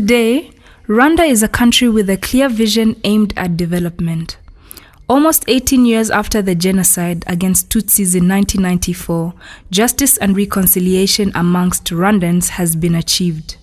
Today, Rwanda is a country with a clear vision aimed at development. Almost 18 years after the genocide against Tutsis in 1994, justice and reconciliation amongst Rwandans has been achieved.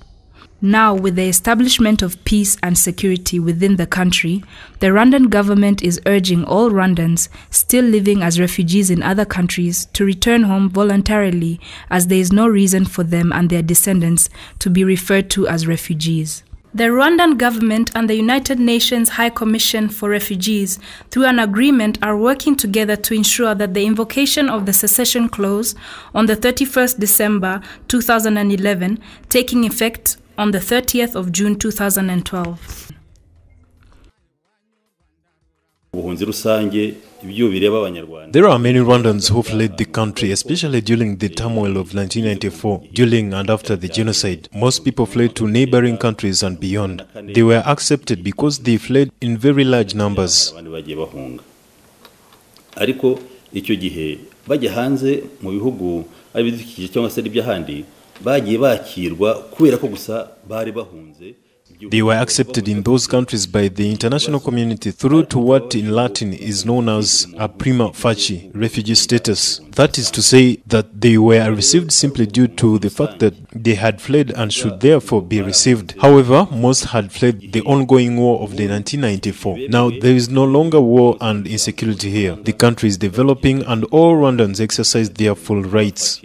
Now, with the establishment of peace and security within the country, the Rwandan government is urging all Rwandans still living as refugees in other countries to return home voluntarily, as there is no reason for them and their descendants to be referred to as refugees. The Rwandan government and the United Nations High Commission for Refugees, through an agreement, are working together to ensure that the invocation of the cessation clause on the 31st December 2011, taking effect on the 30th of June 2012. There are many Rwandans who fled the country, especially during the turmoil of 1994, during and after the genocide. Most people fled to neighboring countries and beyond. They were accepted because they fled in very large numbers. They were accepted in those countries by the international community through to what in Latin is known as a prima facie refugee status. That is to say that they were received simply due to the fact that they had fled and should therefore be received. However, most had fled the ongoing war of the 1994. Now, there is no longer war and insecurity here. The country is developing and all Rwandans exercise their full rights.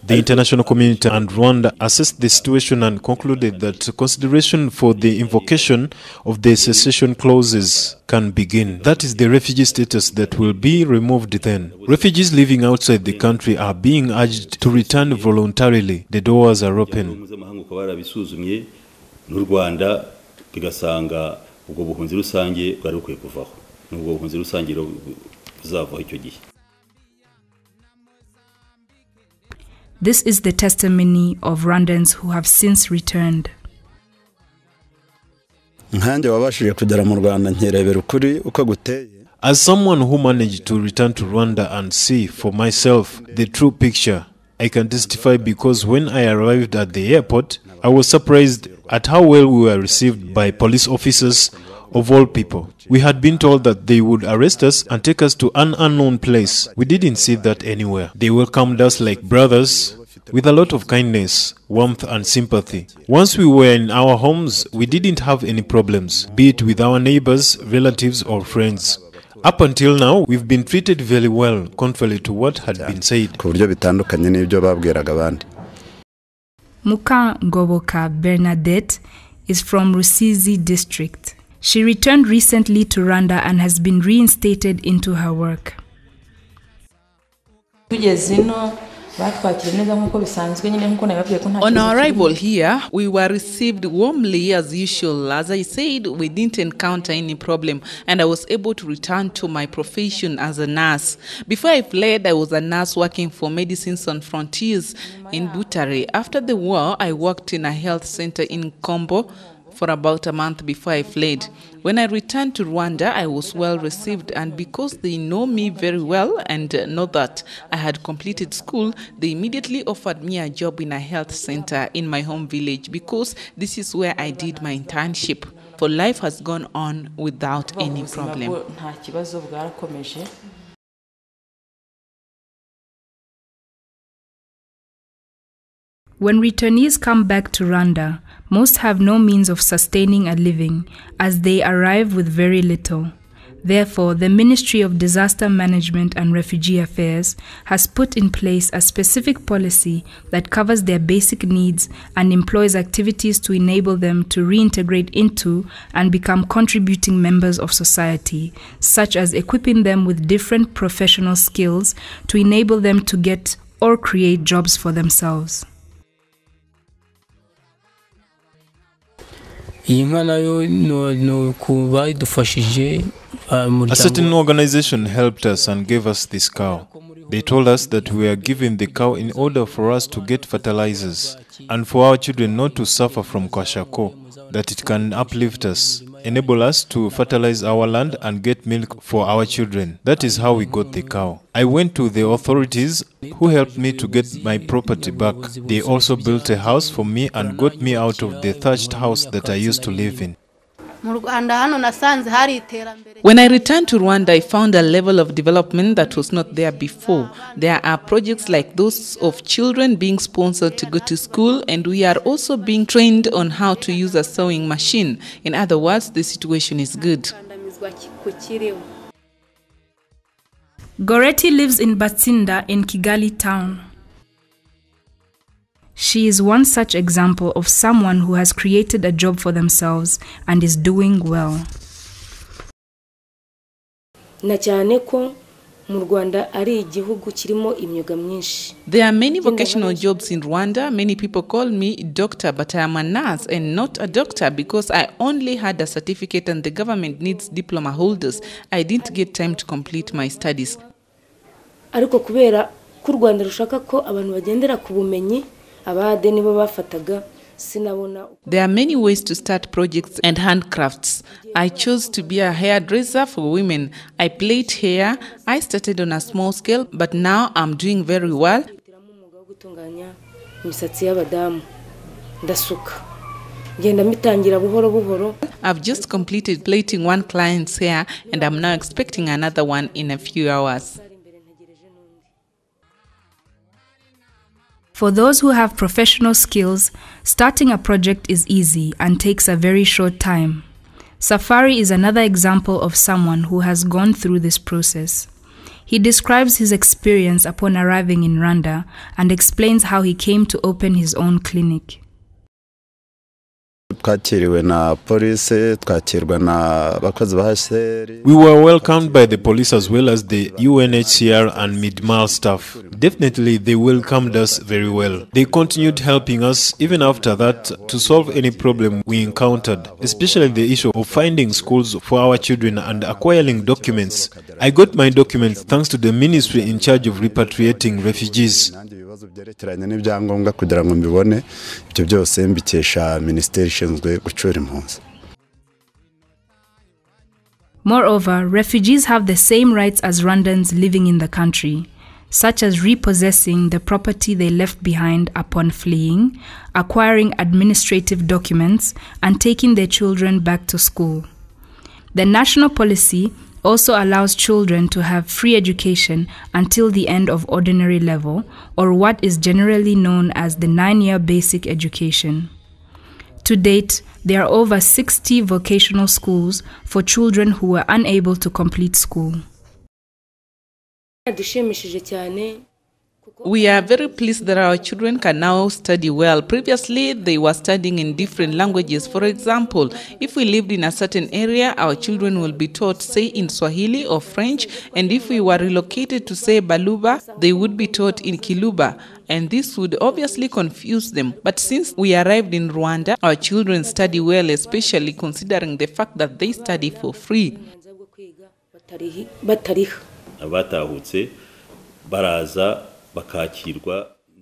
The international community and Rwanda assessed the situation and concluded that consideration for the invocation of the cessation clauses can begin. That is the refugee status that will be removed then. Refugees living outside the country are being urged to return voluntarily. The doors are open. This is the testimony of Rwandans who have since returned. As someone who managed to return to Rwanda and see for myself the true picture, I can testify because when I arrived at the airport, I was surprised at how well we were received by police officers of all people. We had been told that they would arrest us and take us to an unknown place. We didn't see that anywhere. They welcomed us like brothers with a lot of kindness, warmth and sympathy. Once we were in our homes, we didn't have any problems, be it with our neighbors, relatives or friends. Up until now, we've been treated very well, contrary to what had been said. Mukangoboka Bernadette is from Rusizi district. She returned recently to Rwanda and has been reinstated into her work. On our arrival here, we were received warmly as usual. As I said, we didn't encounter any problem and I was able to return to my profession as a nurse. Before I fled, I was a nurse working for Medicine Sans Frontiers in Butare. After the war, I worked in a health center in Kombo for about a month before I fled. When I returned to Rwanda, I was well received, and because they know me very well and know that I had completed school, they immediately offered me a job in a health center in my home village because this is where I did my internship. For life has gone on without any problem. When returnees come back to Rwanda, most have no means of sustaining a living as they arrive with very little. Therefore, the Ministry of Disaster Management and Refugee Affairs has put in place a specific policy that covers their basic needs and employs activities to enable them to reintegrate into and become contributing members of society, such as equipping them with different professional skills to enable them to get or create jobs for themselves. A certain organization helped us and gave us this cow. They told us that we are given the cow in order for us to get fertilizers and for our children not to suffer from kwashako, that it can uplift us. enable us to fertilize our land and get milk for our children. That is how we got the cow. I went to the authorities who helped me to get my property back. They also built a house for me and got me out of the thatched house that I used to live in. When I returned to Rwanda, I found a level of development that was not there before. There are projects like those of children being sponsored to go to school, and we are also being trained on how to use a sewing machine. In other words, the situation is good. Goretti lives in Batsinda in Kigali town. She is one such example of someone who has created a job for themselves and is doing well. There are many vocational jobs in Rwanda. Many people call me doctor, but I am a nurse and not a doctor because I only had a certificate and the government needs diploma holders. I didn't get time to complete my studies. There are many ways to start projects and handcrafts. I chose to be a hairdresser for women. I plait hair. I started on a small scale, but now I'm doing very well. I've just completed plaiting one client's hair and I'm now expecting another one in a few hours. For those who have professional skills, starting a project is easy and takes a very short time. Safari is another example of someone who has gone through this process. He describes his experience upon arriving in Rwanda and explains how he came to open his own clinic. We were welcomed by the police as well as the UNHCR and Midmal staff. Definitely, they welcomed us very well. They continued helping us even after that to solve any problem we encountered, especially the issue of finding schools for our children and acquiring documents. I got my documents thanks to the ministry in charge of repatriating refugees. Moreover, refugees have the same rights as Rwandans living in the country, such as repossessing the property they left behind upon fleeing, acquiring administrative documents, and taking their children back to school. The national policy also allows children to have free education until the end of ordinary level, or what is generally known as the 9-year basic education. To date, there are over 60 vocational schools for children who were unable to complete school. We are very pleased that our children can now study well. Previously, they were studying in different languages. For example, if we lived in a certain area, our children will be taught, say, in Swahili or French. And if we were relocated to, say, Baluba, they would be taught in Kiluba. And this would obviously confuse them. But since we arrived in Rwanda, our children study well, especially considering the fact that they study for free.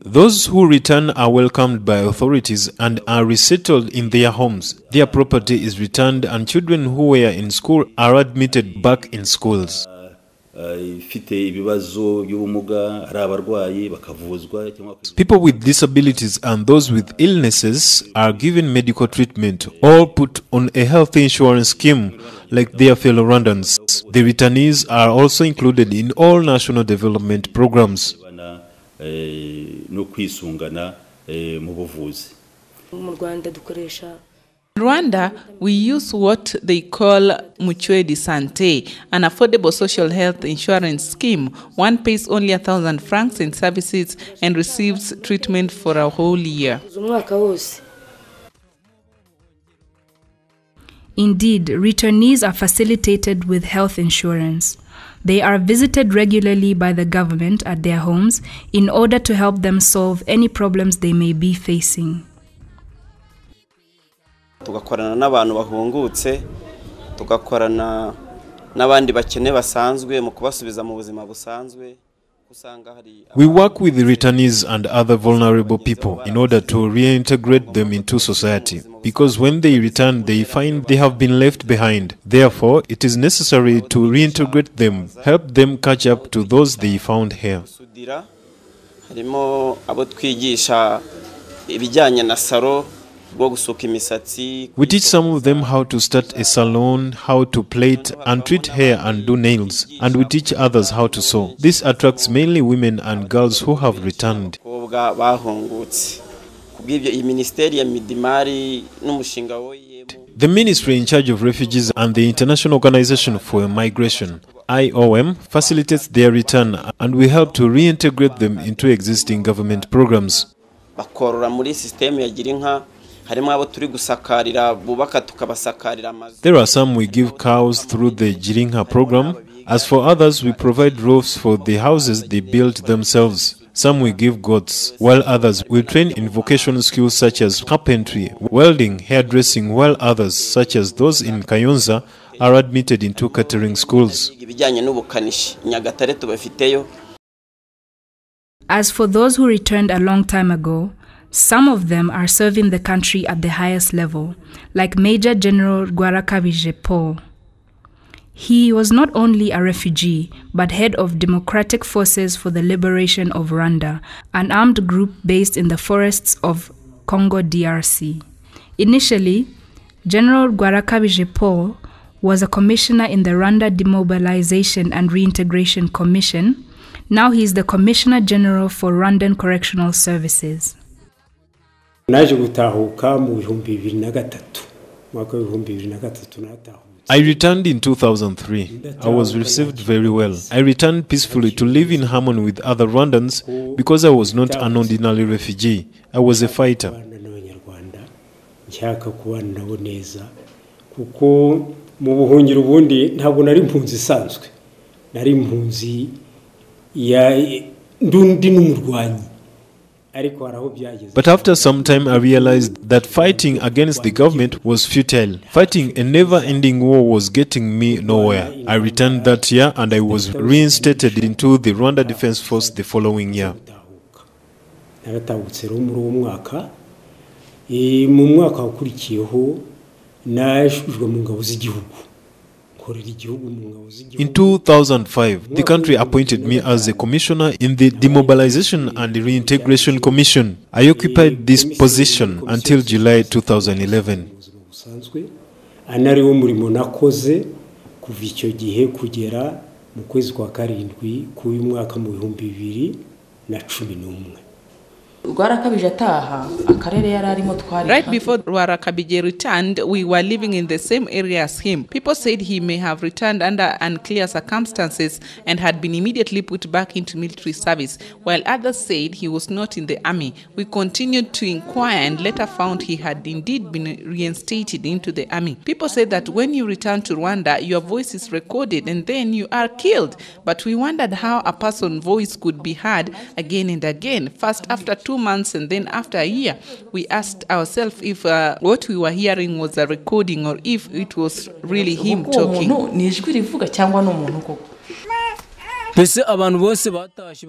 Those who return are welcomed by authorities and are resettled in their homes. Their property is returned and children who were in school are admitted back in schools. People with disabilities and those with illnesses are given medical treatment, all put on a health insurance scheme like their fellow Rwandans. The returnees are also included in all national development programs. In Rwanda, we use what they call Mutuelle de Santé, an affordable social health insurance scheme. One pays only 1,000 francs in services and receives treatment for a whole year. Indeed, returnees are facilitated with health insurance. They are visited regularly by the government at their homes in order to help them solve any problems they may be facing. Tugakorana n'abantu bahungutse, tugakorana n'abandi bakene basanzwe mu kubasubiza mu buzima busanzwe. We work with the returnees and other vulnerable people in order to reintegrate them into society. because when they return, they find they have been left behind. Therefore, it is necessary to reintegrate them, help them catch up to those they found here. harimo abo twigisha ibijyanye na salo bwo gusuka imisatsi. We teach some of them how to start a salon, how to plait and treat hair and do nails, and we teach others how to sew. This attracts mainly women and girls who have returned. The ministry in charge of refugees and the International Organization for Migration, IOM, facilitates their return, and we help to reintegrate them into existing government programs. There are some we give cows through the Girinka program. As for others, we provide roofs for the houses they built themselves. Some we give goats, while others we train in vocational skills such as carpentry, welding, hairdressing, while others, such as those in Kayonza, are admitted into catering schools. As for those who returned a long time ago, some of them are serving the country at the highest level, like Major General Rwarakabije Paul. He was not only a refugee, but head of Democratic Forces for the Liberation of Rwanda, an armed group based in the forests of Congo DRC. Initially, General Rwarakabije Paul was a commissioner in the Rwanda Demobilization and Reintegration Commission. Now he is the Commissioner General for Rwandan Correctional Services. I returned in 2003. I was received very well. I returned peacefully to live in harmony with other Rwandans because I was not an ordinary refugee. I was a fighter. But after some time I realized that fighting against the government was futile. Fighting a never-ending war was getting me nowhere. I returned that year and I was reinstated into the Rwanda Defense Force the following year. In 2005, the country appointed me as a commissioner in the Demobilization and Reintegration Commission. I occupied this position until July 2011. Right before Rwarakabije returned, we were living in the same area as him. People said he may have returned under unclear circumstances and had been immediately put back into military service, while others said he was not in the army. We continued to inquire and later found he had indeed been reinstated into the army. People said that when you return to Rwanda, your voice is recorded and then you are killed. But we wondered how a person's voice could be heard again and again, first after 2 months and then after a year. We asked ourselves if what we were hearing was a recording or if it was really him talking.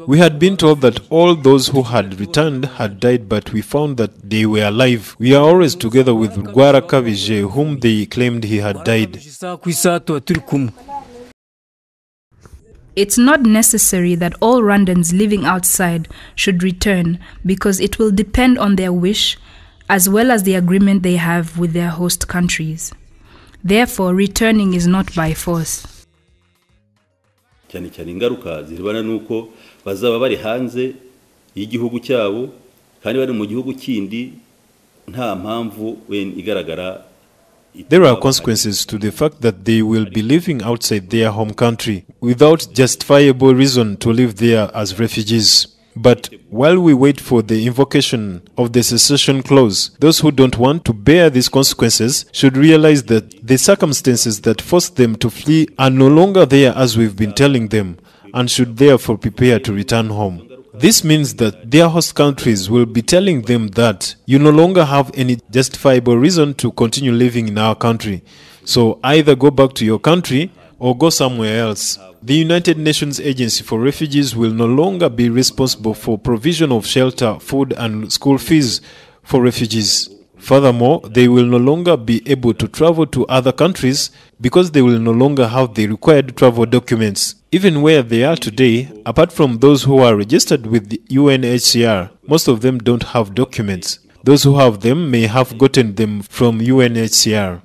We had been told that all those who had returned had died, but we found that they were alive. We are always together with Rwarakabije, whom they claimed he had died. It's not necessary that all Rwandans living outside should return because it will depend on their wish as well as the agreement they have with their host countries. Therefore, returning is not by force. Ingaruka ziribana nuko bazaba bari hanze y'igihugu cyabo kandi bari mu gihugu kindi nta mpamvu igaragara. There are consequences to the fact that they will be living outside their home country without justifiable reason to live there as refugees. But while we wait for the invocation of the cessation clause, those who don't want to bear these consequences should realize that the circumstances that forced them to flee are no longer there as we've been telling them, and should therefore prepare to return home. This means that their host countries will be telling them that you no longer have any justifiable reason to continue living in our country. So either go back to your country or go somewhere else. The United Nations Agency for Refugees will no longer be responsible for provision of shelter, food and school fees for refugees. Furthermore, they will no longer be able to travel to other countries because they will no longer have the required travel documents. Even where they are today, apart from those who are registered with the UNHCR, most of them don't have documents. Those who have them may have gotten them from UNHCR.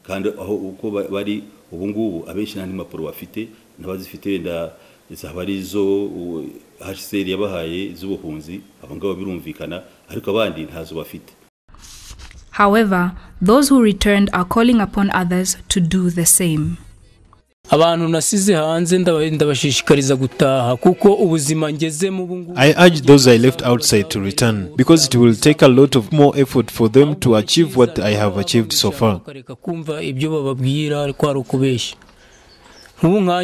kandi aho uko bari ubu ngubu abenshi nta n'impapuro bafite n'abazifite nda zabarizo HCR yabahaye z'ubuhunzi abo ngabo birumvikana ariko abandi ntazo bafite. However, those who returned are calling upon others to do the same. abantu nasize hanze ndabashishikariza gutaha kuko ubuzima ngezemo ubungu. I urge those I left outside to return because it will take a lot of more effort for them to achieve what I have achieved so far. kumva ibyo bababwira ko ari ukubeshya.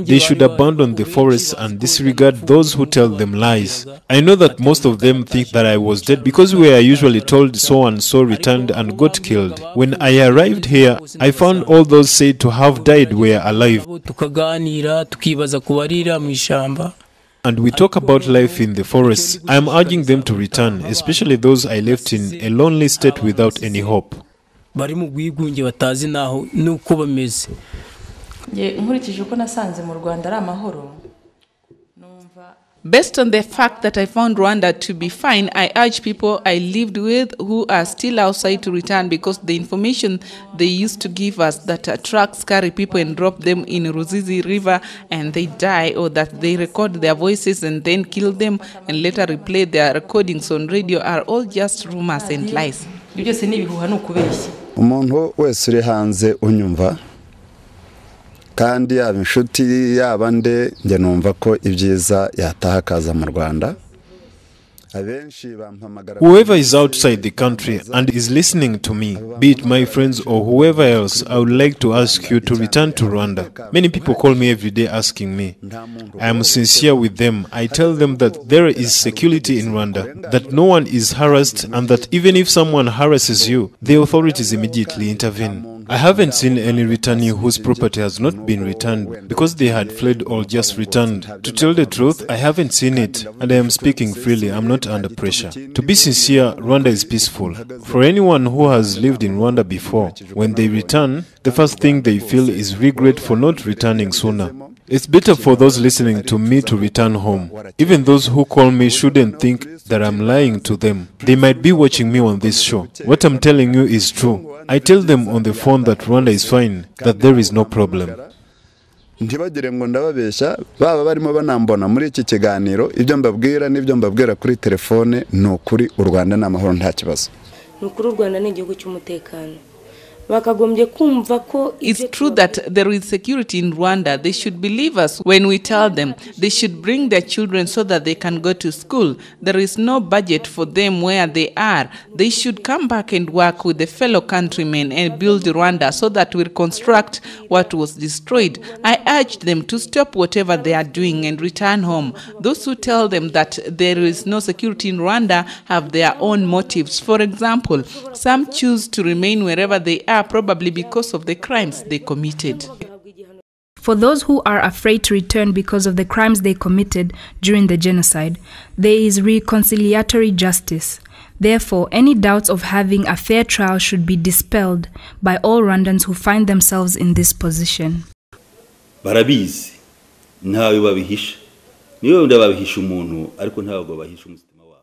They should abandon the forests and disregard those who tell them lies. I know that most of them think that I was dead because we are usually told so and so returned and got killed. When I arrived here, I found all those said to have died were alive. And we talk about life in the forests. I am urging them to return, especially those I left in a lonely state without any hope. Based on the fact that I found Rwanda to be fine, I urge people I lived with who are still outside to return because the information they used to give us that trucks carry people and drop them in Ruzizi River and they die, or that they record their voices and then kill them and later replay their recordings on radio are all just rumors and lies. Umuntu wese uri hanze unyumva kandi yaba inshuti yaba nde njye numva ko ibyiza yataha kaza mu Rwanda. Whoever is outside the country and is listening to me, be it my friends or whoever else, I would like to ask you to return to Rwanda. Many people call me every day asking me. I am sincere with them. I tell them that there is security in Rwanda, that no one is harassed, and that even if someone harasses you, the authorities immediately intervene. I haven't seen any returnee whose property has not been returned because they had fled or just returned. To tell the truth, I haven't seen it, and I am speaking freely. I'm not under pressure. To be sincere, Rwanda is peaceful. For anyone who has lived in Rwanda before, when they return, the first thing they feel is regret for not returning sooner. It's better for those listening to me to return home. Even those who call me shouldn't think that I'm lying to them. They might be watching me on this show. What I'm telling you is true. I tell them on the phone that Rwanda is fine, that there is no problem. Ntibagire ngo ndababeshya baba barimo banambona muri iki kiganiro ibyo mbabwira n'ibyo mbabwira kuri telefone no kuri u Rwanda n'amahoro nta kibazo. Nukuri u Rwanda n'igihugu cy'umutekano. It's true that there is security in Rwanda. They should believe us when we tell them they should bring their children so that they can go to school. There is no budget for them where they are. They should come back and work with their fellow countrymen and build Rwanda so that we reconstruct what was destroyed. I urge them to stop whatever they are doing and return home. Those who tell them that there is no security in Rwanda have their own motives. For example, some choose to remain wherever they are, probably because of the crimes they committed. For those who are afraid to return because of the crimes they committed during the genocide, there is reconciliatory justice. Therefore, any doubts of having a fair trial should be dispelled by all Rwandans who find themselves in this position. Barabizi ntawe babihisha niyo ndababihisha umuntu ariko ntabwo bahisha umutima wabo.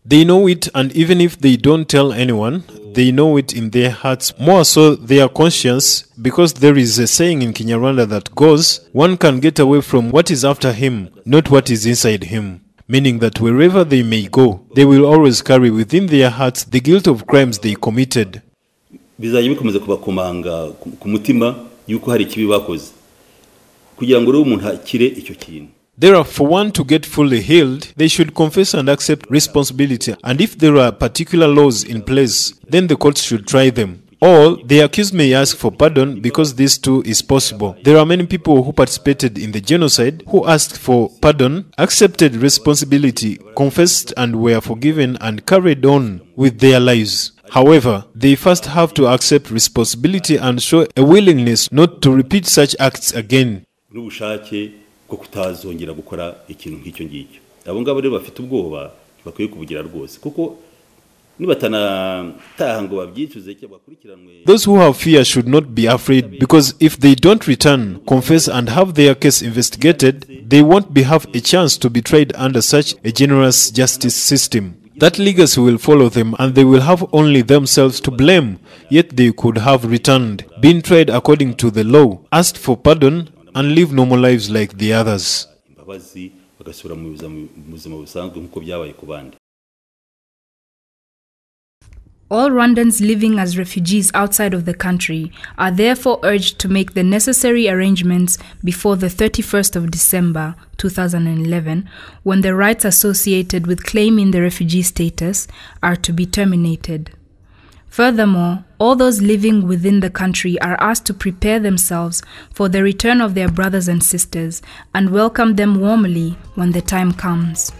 They know it, and even if they don't tell anyone, they know it in their hearts, more so their conscience, because there is a saying in Kinyarwanda that goes, one can get away from what is after him, not what is inside him. Meaning that wherever they may go, they will always carry within their hearts the guilt of crimes they committed. Bizajya bikomeza kubakomanga ku mutima yuko hari ikibi bakoze kugira ngo umuntu akire icyo kintu. Therefore, for one to get fully healed, they should confess and accept responsibility. And if there are particular laws in place, then the courts should try them. Or the accused may ask for pardon because this too is possible. There are many people who participated in the genocide who asked for pardon, accepted responsibility, confessed and were forgiven and carried on with their lives. However, they first have to accept responsibility and show a willingness not to repeat such acts again. Ko kutazongera gukora ikintu nk'icyo ngicyo. Abo ngabo rero bafite ubwoba bakwiye kubugira rwose kuko nibatanataha ngo babyicuze cyangwa bakurikiranwe. Those who have fear should not be afraid, because if they don't return, confess and have their case investigated, they won't have a chance to be tried under such a generous justice system. That legacy will follow them, and they will have only themselves to blame, yet they could have returned, been tried according to the law, asked for pardon, and live normal lives like the others. All Rwandans living as refugees outside of the country are therefore urged to make the necessary arrangements before the 31st of December 2011, when the rights associated with claiming the refugee status are to be terminated. Furthermore, all those living within the country are asked to prepare themselves for the return of their brothers and sisters and welcome them warmly when the time comes.